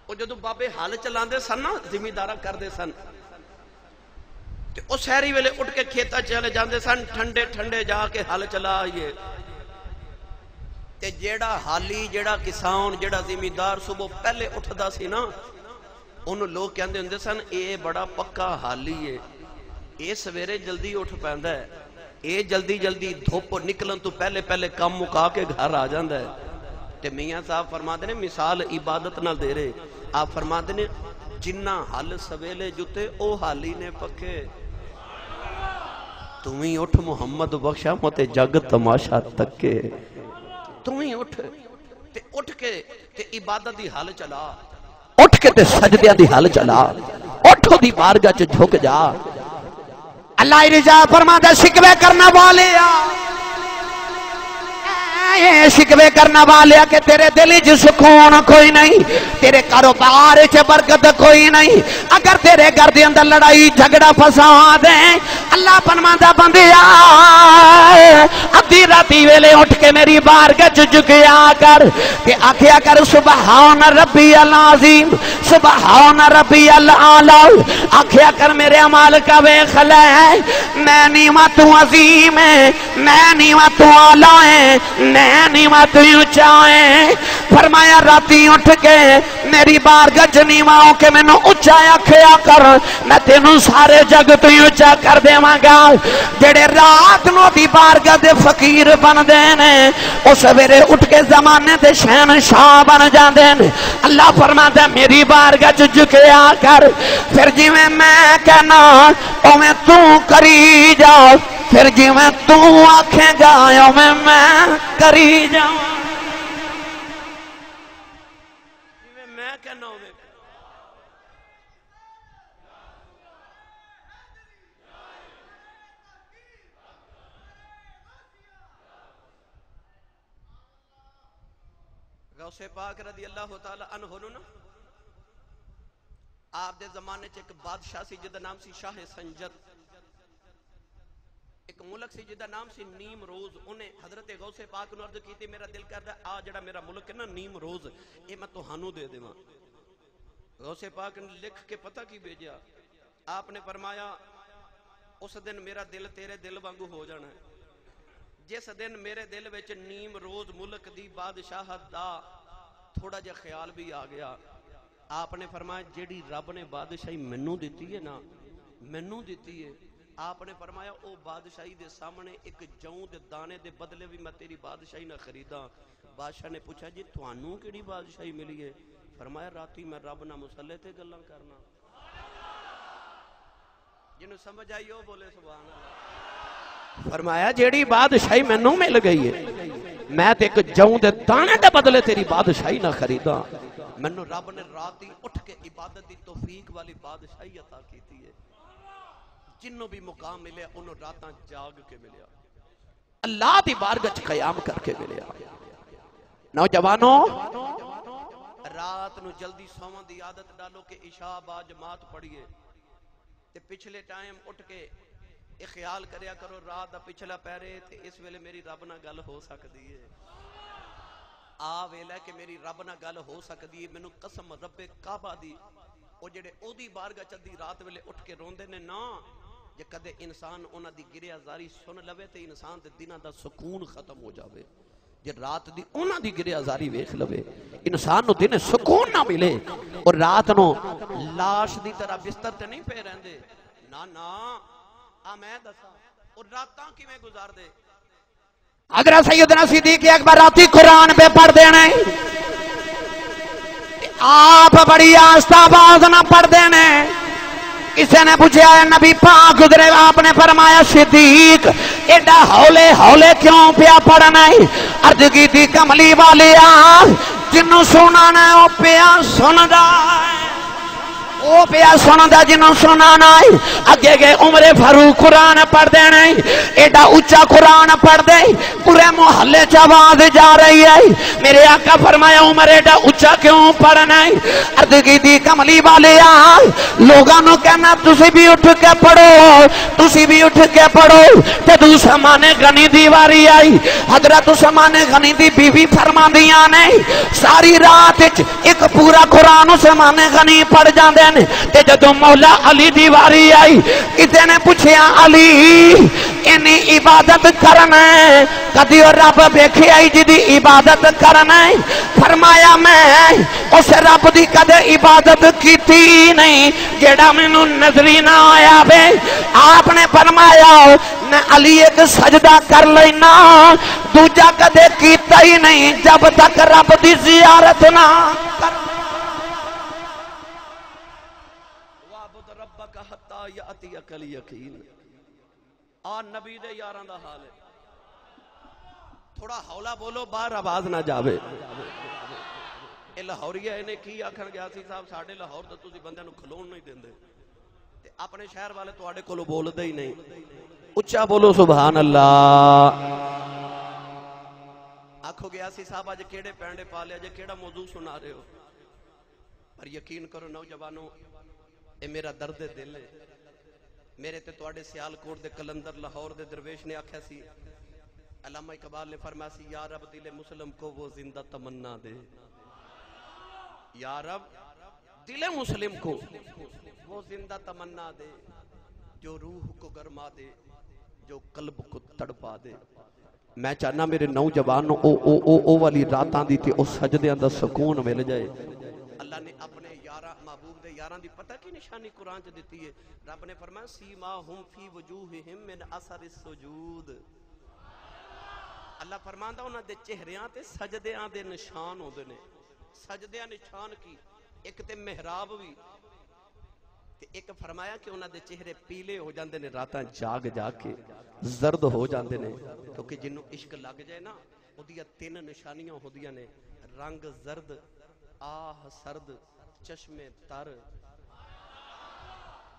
وہ جدو بابے حال چلاندے سن نا زمیندارہ کردے سن تے او سہری ویلے اٹھ کے کھیتا چلے جاندے سن ٹھنڈے ٹھنڈے جا کے حال چلا آئیے تے جیڑا حالی جیڑا کسان جیڑا زمیندار صبح پہلے اٹھدا سی نا انہوں لوگ کہندے ہوندے سن اے بڑا پکا حالی ہے اے سویرے جلدی اٹھ پیندا ہے اے جلدی جلدی دھوپ نکلن تو پہلے پہلے کام مکا کے گھر آ جاندا ہے. تے میاں صاحب فرماتے نے مثال عبادت نہ دے رہے آپ فرماتے نے جنہ حل سویلے جتے او حالی نے پکے تمہیں اٹھ محمد بخشا متے جگ تماشا تکے. تمہیں اٹھ کے تے عبادت دی حال چلا اٹھ کے تے سجدیاں دی حال چلا اٹھو دی بارگاہ چ جھک جا. اللہ رضا فرماتا شکوے کرنا والے شکوے کرنا والے کہ تیرے دل چ سکون کوئی نہیں تیرے کاروبار چ برکت کوئی نہیں اگر تیرے گھر دے اندر لڑائی جھگڑا فساد ہے اللہ فرماتا بندیا ادھی راتی ویلے اٹھ کے میری بارگاہ چ جھکیا کر تے آکھیا کر سبحان ربی العظیم سبحان ربی الاعلی آکھیا کر میرے عمال کا ویکھ لے میں نیواں تو عظیم ہے میں نیواں تو اعلی ہے میں نیواں تو اونچا ہے. فرمایا راتی اٹھ کے میری بارگاہ چ نیواں ہو کے مینوں اونچا آکھیا کر میں تینوں سارے جگ تو اونچا کر دیواں گا. جڑے رات نو دی بارگاہ دے فقیر بندے نے او سویرے اٹھ کے زمانے دے شہنشاہ بن جاندے نے. اللہ فرماتا ہے میری بارگاہ چ جھکیا کر پھر جویں میں کہنا اوویں تو کری جا پھر جویں تو آکھے گا اوویں میں کری جا جویں میں کہنا ہوے غوث پاک رضی اللہ تعالی عنہ نا آپ دے زمانے چ ایک بادشاہ سی جدا نام سی شاہ سنجد ایک ملک سی جدا نام سی نیم روز انہیں حضرت غوث پاک نو عرض کیتی میرا دل کردا آ جڑا میرا ملک ہے نا نیم روز اے میں تہانوں دے دیواں. غوث پاک نے لکھ کے پتہ کی بھیجا آپ نے فرمایا اس دن میرا دل تیرے دل وانگو ہو جانا ہے جس دن میرے دل وچ نیم روز ملک دی بادشاہت دا تھوڑا جا خیال بھی آ گیا. آپ نے فرمایا جیڑی رب نے بادشاہی منوں دیتی ہے نا منوں دیتی ہے آپ نے فرمایا او بادشاہی دے سامنے ایک جوں دے دانے دے بدلے بھی میں تیری بادشاہی نہ خریدا. بادشاہ نے پوچھا جی تھانوں کیڑی بادشاہی ملی ہے فرمایا راتی میں رب نہ مصلی تے گلاں کرنا. جنوں سمجھ آئی ہو بولے سبحان اللہ. فرمایا جیڑی بادشاہی مینوں مل گئی ہے میں تے ایک جوں دے دانے دے بدلے تیری بادشاہی نہ خریدا. منو رب نے راتی اٹھ کے عبادت دی توفیق والی بادشاہی عطا کیتی ہے. جنوں بھی مقام ملے انہوں راتاں جاگ کے ملیا اللہ دی بارگاہ قیام کر کے ملیا. نوجوانوں رات نو جلدی سوان دی عادت ڈالو کہ عشاء با جماعت پڑھیے تے پچھلے ٹائم اٹھ کے ایک خیال کریا کرو رات دا پچھلا پیرے تے اس ویلے میری رب نہ گل ہو سکتی ہے. آ ویلے کہ میری رب نہ گل ہو سکتی ہے. مینوں قسم رب کعبہ دی او جڑے او دی بارگاہ چلدی رات ویلے اٹھ کے روندے نے نا جے کدے انسان انہاں دی گریہ زاری سن لوے تے انسان دے دناں دا سکون ختم ہو جاوے. جے رات دی انہاں دی گریہ زاری ویکھ لوے انسان نو دن سکون نہ ملے اور رات نو لاش دی طرح بستر تے نہیں پے رہندے نا نا آ میں دسا اور راتاں کیویں گزار دے حضرت سیدنا صدیق اکبر راتی قرآن پہ پڑھ دینے آپ بڑی آستہ آواز نہ پڑھ دینے کسی نے پوچھا ہے نبی پاک گزرے آپ نے فرمایا صدیق ایڈا ہولے ہولے کیوں پیا پڑھنا ہے عرض کی تھی کملی والے جنوں سنانا ہے وہ پیا سندا ہے وہ پیا سندا جنوں سنانا ہے اگے گئے عمر فاروق قرآن پڑھ دینا ایڈا اچھا قرآن پڑھ دے پورے محلے چ آواز جا رہی ہے میرے آقا فرمایا عمر ایڈا اچھا کیوں پڑھنا ہے عرض کی تھی کملی والے لوگاں نو کہنا تسی بھی اٹھ کے پڑھو تسی بھی اٹھ کے پڑھو تے عثمان غنی دی واری آئی حضرت عثمان غنی دی بیوی فرماندیاں نے ساری رات ایک پورا قرآن عثمان غنی پڑھ جاندے تے جدوں مولا علی دی واری آئی کسی نے پوچھیا علی اینی عبادت کرنا ہے کدی رب ویکھیا آئی جی دی عبادت کرنا ہے فرمایا میں اس رب دی کدے عبادت کیتی نہیں جیڑا مینوں نظری نہ آیا وے آپ نے فرمایا میں علی ایک سجدہ کر لینا دوجا کدے کیتا ہی نہیں جب تک رب دی زیارت نہ کر یاتیک الیقین آ نبی دے یاراں دا حال ہے تھوڑا ہولا بولو باہر آواز نہ جاوے اے لاہوریہ نے کی آکھن گیا سی صاحب ساڈے لاہور تے تسی بندیاں نو کھلون نہیں دیندے تے اپنے شہر والے تواڈے کولوں بولدے ہی نہیں اچھا بولو سبحان اللہ آکھو گیا سی صاحب اج کیڑے پینڈے پا لے اج کیڑا موضوع سنا رہے ہو پر یقین کرو نوجوانوں اے میرا درد دل ہے میرے تے تواڈے سیالکوٹ دے کلندر لاہور دے درویش نے آکھیا سی علامہ اقبال نے فرمایا سی یا رب دل مسلم کو وہ زندہ تمنا دے یا رب دل مسلم کو وہ زندہ تمنا دے جو روح کو گرما دے جو قلب کو تڑپا دے میں چاہنا میرے نوجوان او والی راتاں دی تے او سجدیاں دا سکون مل جائے اللہ نے اپنے محبوب دے یاراں دی پتہ کی نشانی قرآن چ دیتی ہے رب نے فرمایا سیماہم فی وجوہہم من اثر السجود اللہ فرماندا انہاں دے چہریاں تے سجدیاں دے نشان ہوندے نے سجدیاں نشان کی ایک تے محراب بھی تے ایک فرمایا کہ انہاں دے چہرے پیلے ہو جاندے نے راتاں جاگ جاگ کے زرد ہو جاندے نے کیونکہ جنوں عشق لگ جائے نا اودیاں تین نشانیاں ہوندیاں نے رنگ زرد آہ سرد چشمے تر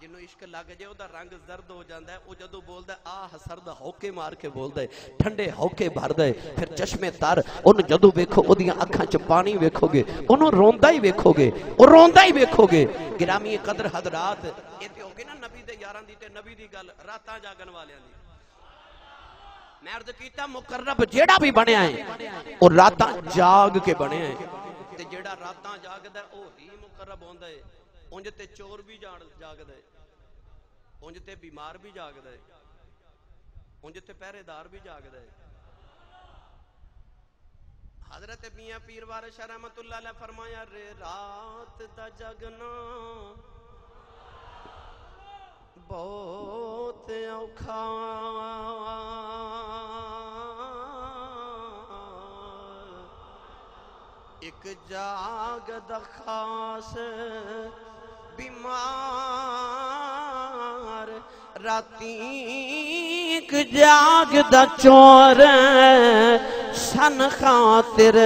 جنوں عشق لگ جائے دا رنگ زرد ہو جاندہ ہے وہ جدو بولدا ہے آہ سرد ہوکے مار کے بولدا ہے ٹھنڈے ہوکے بھردا ہے پھر چشمے تر ان جدو ویکھو اودیاں اکھاں چ پانی ویکھو گے انہوں روندا ہی ویکھو گے او روندا ہی ویکھو گے گرامی قدر حضرات اے تے ہو گئے نا نبی دے یاراں دی تے نبی دی گل راتاں جاگن والیاں دی میں عرض کیتا مقرب جیڑا بھی بنیا ہے اور راتاں جاگ کے بنے ہیں تے جیڑا راتاں جاگدا ہے او ہی مقرب ہوندا ہے اونج تے چور بھی جاگدا ہے اونج تے بیمار بھی جاگدا ہے اونج تے پہرے دار بھی جاگدا ہے حضرت میاں پیر وارث شاہ رحمت اللہ علیہ فرمایا رے رات دا جگنا بہت اوکھا ایک جاگ دا خاص بیمار راتی ایک جاگ دا چور سن خاطر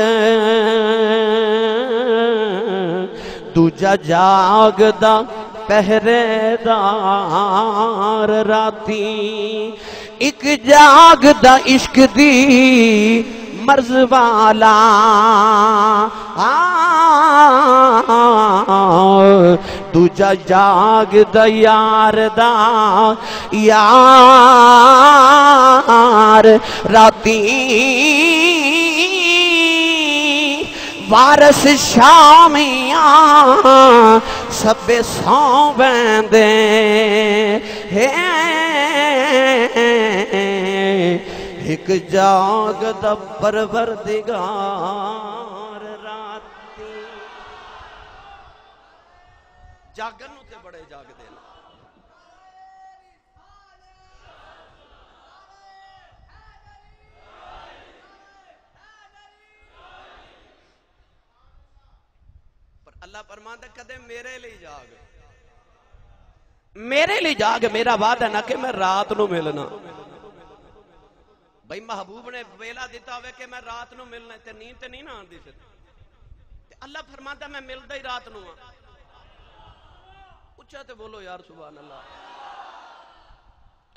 دوجا جاگ دا پہرے دار راتی ایک جاگ دا عشق دی مرض والا دوجا جاگ دا یار دا یار راتی وارث شامیاں سب سو بیندے ایک جاگ دا پروردگار راتی جاگن تے بڑے جاگ دینا اللہ فرماتا کدے میرے لیے جاگ، میرے لیے جاگ، میرا وعدہ نہ کہ میں رات نو ملنا۔ بھائی محبوب نے ویلا دیتا ہوئے کہ میں رات نو ملنا تے نیند تے نہیں نہ آندی پھر تے اللہ فرماتا میں ملدا ہی رات نو ہاں۔ اچھا تے بولو یار سبحان اللہ۔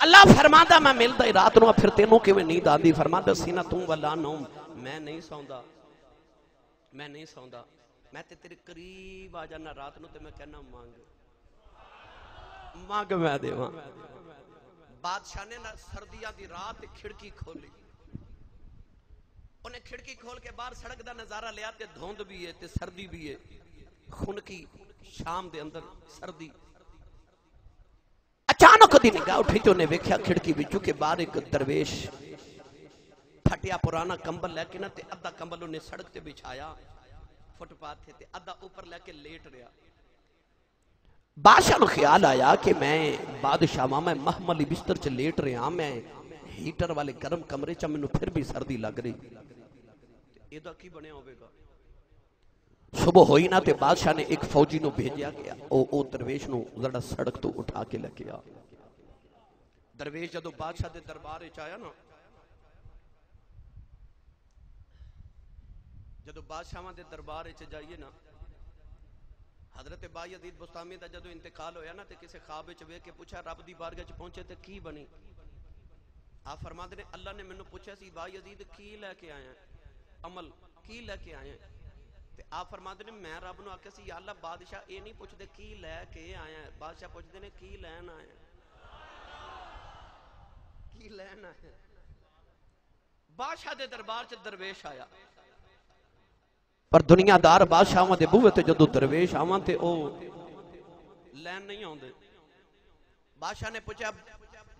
اللہ فرماتا میں ملدا ہی رات نو، پھر تینوں کیویں نیند آندی؟ فرماتا سینہ تم ولا نوم، میں نہیں سوندا، میں نہیں سوندا، میں تے تیرے قریب آ جانا رات نو تے میں کہنا مانگ مانگ میں دیواں۔ بادشاہ نے نہ سردیاں دی رات کھڑکی کھولی، انہیں کھڑکی کھول کے باہر سڑک دا نظارہ لیا تے دھوند بھی ہے تے سردی بھی ہے، خنکی شام دے اندر سردی۔ اچانک دی نگاہ اٹھی تو انہیں ویکھیا کھڑکی وچوں کہ باہر ایک درویش پھٹیا پرانا کمبل لے کے نہ تے ادھا کمبل انہیں سڑک تے بچھایا فٹ پاتھ تھے تے ادھا اوپر لے کے لیٹ رہا۔ بادشاہ نو خیال آیا کہ میں بادشاہ میں محملی بستر چ لیٹ رہا، میں ہیٹر والے گرم کمرے چ مینوں پھر بھی سردی لگ رہی، ایدا کی بنیا ہوئے گا؟ صبح ہوئی نہ تے بادشاہ نے ایک فوجی نو بھیجیا گیا، او درویش نو ذرا سڑک تو اٹھا کے لے گیا۔ درویش جدو بادشاہ دے دربار وچ آیا نا، جدو بادشاہاں دے دربار وچ جائیے نا، حضرت بایزید بستامی دا جدو انتقال ہویا نا تے کسے خواب وچ ویکھ کے پوچھا رب دی بارگاہ وچ پہنچے تے کی بنی؟ آپ فرماتے نے اللہ نے مینوں پوچھا سی بایزید کی لے کے آیا عمل کی لے کے آیا؟ تے آپ فرماتے نے میں رب نو آکھیا سی یا اللہ بادشاہ اے نہیں پوچھدے کی لے کے آیا، بادشاہ پوچھدے نے کی لین آیا، کی لین آیا۔ بادشاہ دے دربار چ درویش آیا، پر دنیا دار بادشاہاں دے بوئے تے جدو درویش آواں تے او لین نہیں آوندے۔ بادشاہ نے پوچھا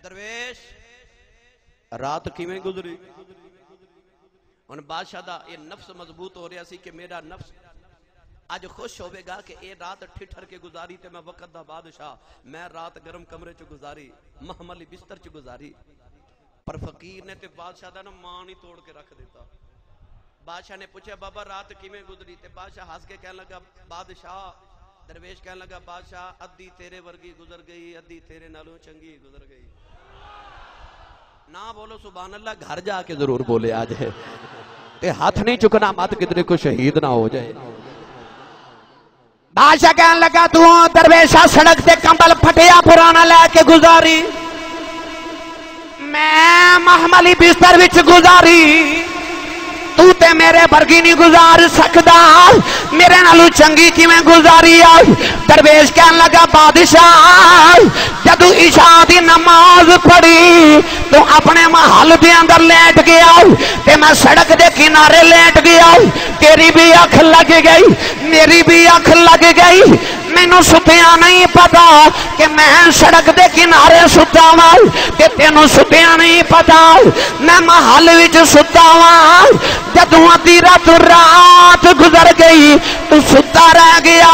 درویش رات کیویں گزری؟ ان بادشاہ دا یہ نفس مضبوط ہو رہا سی کہ میرا نفس آج خوش ہوئے گا کہ اے رات ٹھٹھر کے گزاری تے میں وقت دا بادشاہ، میں رات گرم کمرے چ گزاری، محملی بستر چ گزاری۔ پر فقیر نے تے بادشاہ دا نا مان ہی توڑ کے رکھ دیتا۔ بادشاہ نے پوچھا بابا رات کیویں گزری؟ تے بادشاہ ہنس کے کہنے لگا بادشاہ، درویش کہنے لگا بادشاہ ادھی تیرے ورگی گزر گئی، ادھی تیرے نالوں چنگی گزر گئی۔ نہ بولو سبحان اللہ، گھر جا کے ضرور بولے آج ہے تے ہاتھ نہیں چکنا مت کدھر کو شہید نہ ہو جائے۔ بادشاہ کہنے لگا تو درویشہ سڑک تے کمبل پھٹیا پرانا لے کے گزاری، میں محملی بستر وچ گزاری، تو تے میرے برگی نہیں گزار سکدا، میرے نالو چنگی کیویں گزاری آئی؟ درویش کہنے لگا بادشاہ جدو عشاء دی نماز پڑھی تو اپنے محل دے اندر لیٹ گیا تے میں سڑک دے کنارے لیٹ گیا، تیری بھی اکھ لگ گئی میری بھی اکھ لگ گئی، مینوں ستیا نہیں پتا کہ میں سڑک دے کنارے ستا ہوں تے تینوں ستیا نہیں پتا میں محل وچ ستا ہوں۔ جدوں ادھی رات گزر گئی تو ستا رہ گیا،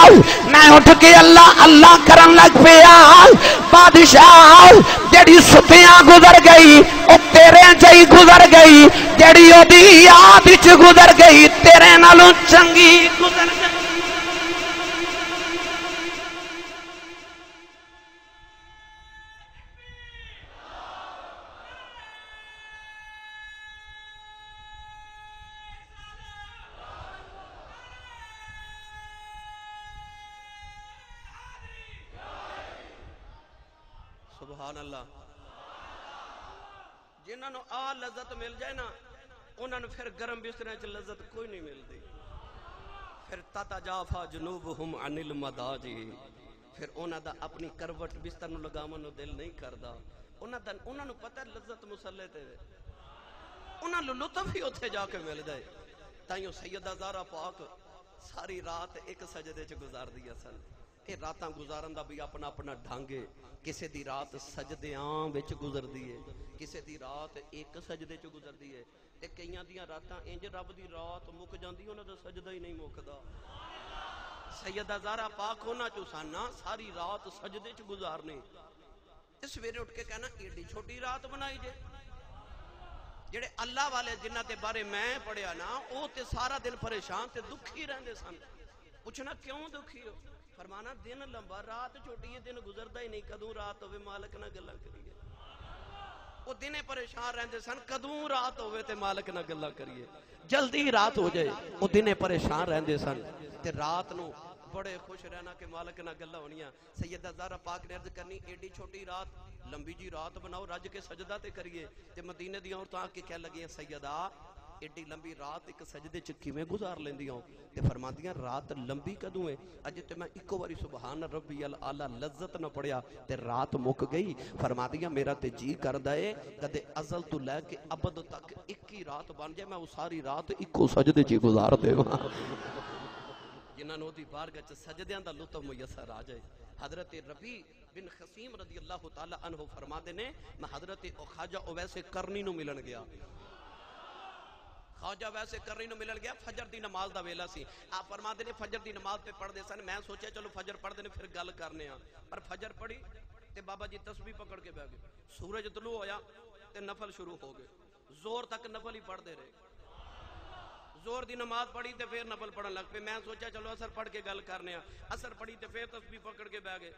میں اٹھ کے اللہ اللہ کرن لگ پیا، بادشاہ جڑی ستیاں گزر گئی او تیرے جئی گزر گئی، جڑی او دی یاد وچ گزر گئی تیرے نالوں چنگی گزر گئی۔ سبحان اللہ۔ جنہاں نو آ لذت مل جائے نا انہاں نو پھر گرم بسترے چ لذت کوئی نہیں ملتی۔ پھر تتجافا جنوبہم عن المضاجع، پھر انہاں دا اپنی کروٹ بستر نو لگاون نو دل نہیں کردا، انہاں نو پتہ لذت مسلے تے انہاں نو لطف ہی اوتھے جا کے مل جائے۔ تائیوں سیدہ زہرا پاک ساری رات ایک سجدے چ گزار دیا سن۔ اے راتاں گزارن دا بھی اپنا اپنا ڈھانگے، کسے دی رات سجدیاں وچ گزر دیئے، کسے دی رات ایک سجدے چ گزر دیئے، تے کئیاں دیاں راتاں انج رب دی رات مک جاندی انہاں دا سجدہ ہی نہیں مکدا۔ سیدہ زہرا پاک ہونا چوسانا ساری رات سجدے چ گزارنے، اس سویرے اٹھ کے کہنا ایڈی چھوٹی رات بنائی جے۔ جڑے اللہ والے جنہ تے بارے میں پڑھیا نا او تے سارا دن پریشان تے دکھی رہندے سن، پوچھنا کیوں دکھی ہو؟ فرمانا دن لمبا رات چھوٹی ہے، دن گزردا ہی نہیں، کدوں رات ہوے مالک نہ گلاں کریے۔ وہ دنے پریشان رہندے سن، کدوں رات ہوے تے مالک نہ گلاں کریے، جلدی رات ہو جائے۔ وہ دنے پریشان رہندے سن تے رات نو بڑے خوش رہنا کہ مالک نہ گلاں ہونیاں۔ سیدہ زہرا پاک نے عرض کرنی ایڈی چھوٹی رات، لمبی جی رات بناؤ، رج کے سجدہ تے کریے۔ تے مدینے دی عورتاں آ کے کہہ لگی سیدہ ایڈی لمبی رات ایک سجدے چ کیویں گزار لیندیاں؟ تے فرماندیاں رات لمبی کدوں ہے؟ اج تے میں اکو واری سبحان ربی الاعلی لذت نہ پڑھیا تے رات مک گئی۔ فرماندیاں میرا تے جی کردا ہے کدے ازل تو لے کے ابد تک ایک ہی رات بن جائے، میں وہ ساری رات اکو سجدے چ گزار دیواں۔ جنہاں نوں دی بارگاہ چ سجدیاں دا لطف میسر آ جائے۔ حضرت ربیع بن خثیم رضی اللہ تعالی عنہ فرماتے نے میں حضرت خواجہ اویس کرنی نو ملن گیا، خواجہ ویسے کرنی نو ملن گیا، فجر دی نماز دا ویلا سی۔ آپ فرماتے نے فجر دی نماز پہ پڑھ دے سن، میں سوچیا چلو فجر پڑھ دے پھر گل کرنے ہاں، پر فجر پڑھی تے بابا جی تسبیح پکڑ کے بیٹھ گئے۔ سورج طلوع ہویا تے نفل شروع ہو گئے، زور تک نفل ہی پڑھ دے رہے۔ زور دی نماز پڑھی تے پھر نفل پڑھن لگ پے، میں سوچیا چلو اثر پڑھ کے گل کرنے ہاں، اثر پڑھی تے پھر تسبیح پکڑ کے بیٹھ گئے۔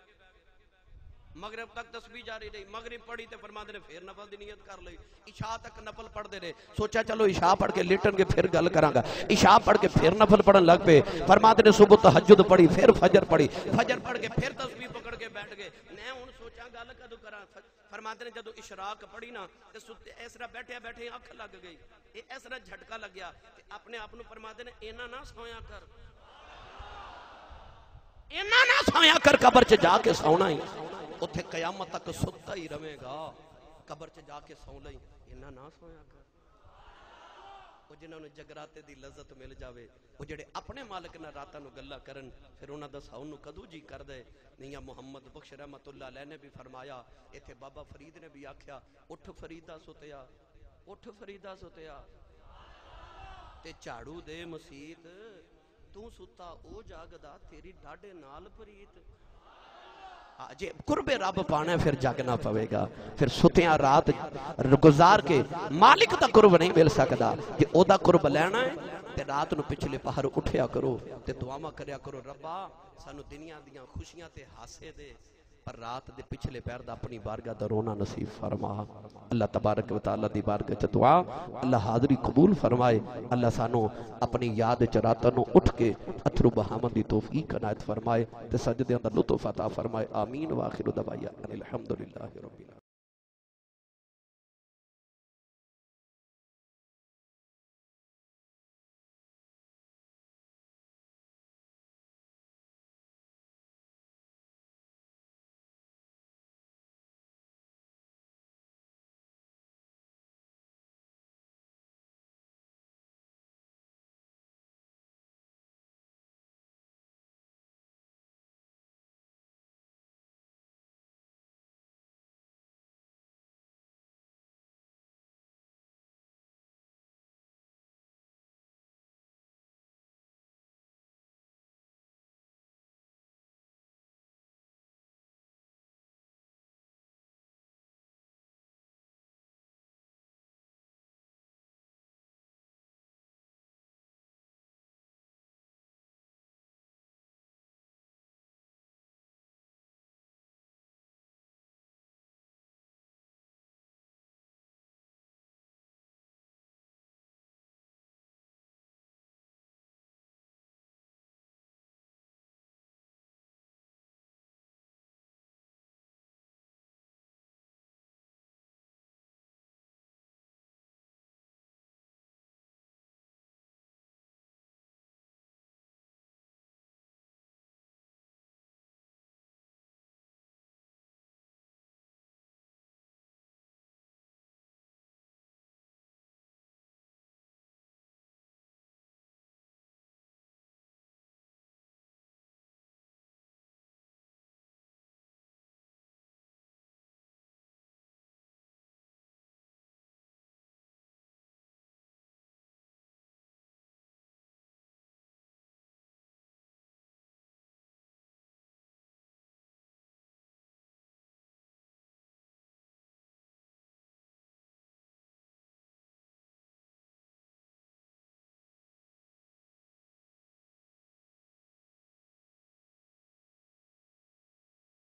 مغرب تک تسبیح جاری رہی، مغرب پڑھی تے فرماتے نے پھر نفل دی نیت کر لئی، عشاء تک نفل پڑھ دے رہے۔ سوچا چلو عشاء پڑھ کے لیٹن کے پھر گل کراں گا، عشاء پڑھ کے پھر نفل پڑھن لگ پے۔ فرماتے نے صبح تہجد پڑھی، پھر فجر پڑھی، فجر پڑھ کے پھر تسبیح پکڑ کے بیٹھ گئے۔ میں ہن سوچا گل کدوں کراں؟ فرماتے نے جدو اشراق پڑھی نا تے اس طرح بیٹھے بیٹھے اکھ لگ گئی، اس طرح جھٹکا لگیا تے اپنے آپ نو فرماتے نے اینا نہ سویا کر، اینا نہ سویا کر، قبر چ جا کے سونا ہی اتھے قیامت تک ستا ہی رہے گا، قبر چ جا کے سو لئی، اینا نہ سویا کر۔ وہ جنہوں نے جگراتے دی لذت مل جاوے، وہ جڑے اپنے مالک نہ راتاں نو گلا کرن، پھر انہاں دا ساؤں نو کدو جی کر دے۔ نہیں محمد بخش رحمت اللہ علیہ نے بھی فرمایا، ایتھے بابا فرید نے بھی آکھیا اٹھ فریدہ ستیا، اٹھ فریدہ ستیا تے جھاڑو دے مسیت، تو ستا او جاگدا تیری ڈاڈے نال پریت۔ جے قرب رب پانا ہے پھر جاگنا پوے گا، پھر ستیاں رات گزار کے مالک دا قرب نہیں مل سکدا۔ جے او دا قرب لینا ہے تے رات نو پچھلے پہر اٹھیا کرو تے دعاواں کریا کرو، ربا سانو دنیا دیاں خوشیاں تے ہاسے دے، پر رات دے پچھلے پیر دا اپنی بارگاہ دا رونا نصیب فرما۔ اللہ تبارک و تعالی دی بارگاہ چ دعا اللہ حاضری قبول فرمائے، اللہ سانو اپنی یاد چ راتاں نو اٹھ کے اتھرو بہامن دی توفیق عنایت فرمائے تے سجدے دا لطف عطا فرمائے۔ آمین۔ وآخر دعوانا الحمدللہ رب العالمین۔